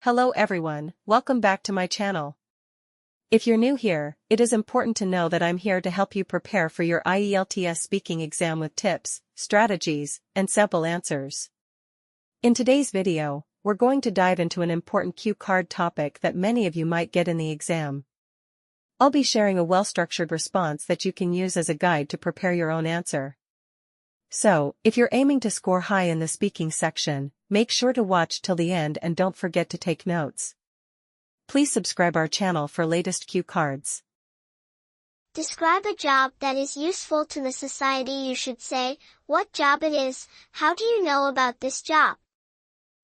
Hello everyone, welcome back to my channel. If you're new here, it is important to know that I'm here to help you prepare for your IELTS speaking exam with tips, strategies, and sample answers. In today's video, we're going to dive into an important cue card topic that many of you might get in the exam. I'll be sharing a well-structured response that you can use as a guide to prepare your own answer. So, if you're aiming to score high in the speaking section, make sure to watch till the end and don't forget to take notes. Please subscribe our channel for latest cue cards. Describe a job that is useful to the society. You should say what job it is, how do you know about this job?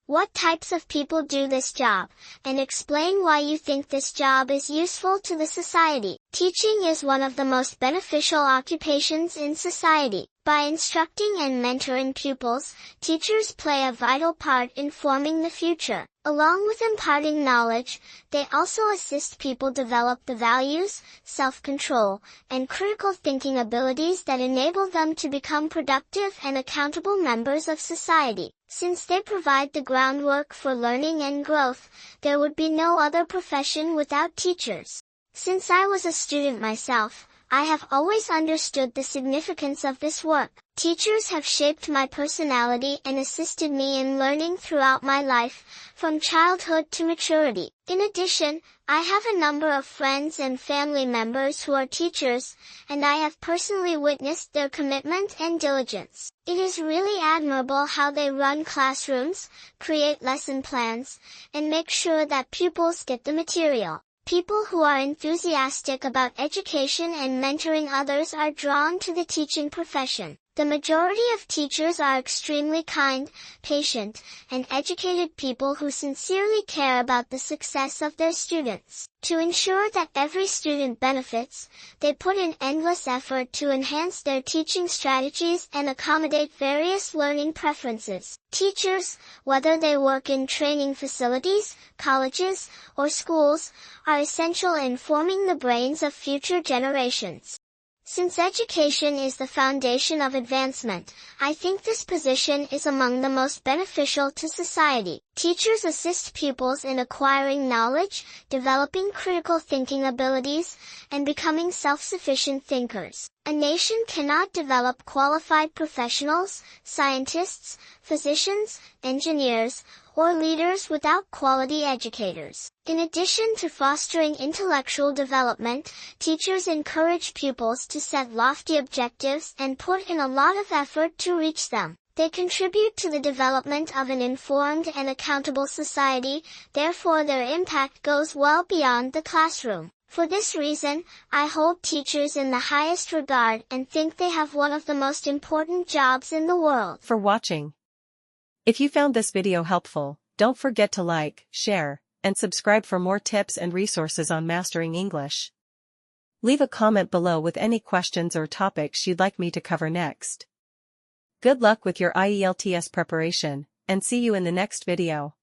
What types of people do this job, and explain why you think this job is useful to the society. Teaching is one of the most beneficial occupations in society. By instructing and mentoring pupils, teachers play a vital part in forming the future. Along with imparting knowledge, they also assist people develop the values, self-control, and critical thinking abilities that enable them to become productive and accountable members of society. Since they provide the groundwork for learning and growth, there would be no other profession without teachers. Since I was a student myself, I have always understood the significance of this work. Teachers have shaped my personality and assisted me in learning throughout my life, from childhood to maturity. In addition, I have a number of friends and family members who are teachers, and I have personally witnessed their commitment and diligence. It is really admirable how they run classrooms, create lesson plans, and make sure that pupils get the material. People who are enthusiastic about education and mentoring others are drawn to the teaching profession. The majority of teachers are extremely kind, patient, and educated people who sincerely care about the success of their students. To ensure that every student benefits, they put in endless effort to enhance their teaching strategies and accommodate various learning preferences. Teachers, whether they work in training facilities, colleges, or schools, are essential in forming the brains of future generations. Since education is the foundation of advancement, I think this position is among the most beneficial to society. Teachers assist pupils in acquiring knowledge, developing critical thinking abilities, and becoming self-sufficient thinkers. A nation cannot develop qualified professionals, scientists, physicians, engineers, or leaders without quality educators. In addition to fostering intellectual development, teachers encourage pupils to set lofty objectives and put in a lot of effort to reach them. They contribute to the development of an informed and accountable society, therefore their impact goes well beyond the classroom. For this reason, I hold teachers in the highest regard and think they have one of the most important jobs in the world. For watching. If you found this video helpful, don't forget to like, share, and subscribe for more tips and resources on mastering English. Leave a comment below with any questions or topics you'd like me to cover next. Good luck with your IELTS preparation, and see you in the next video.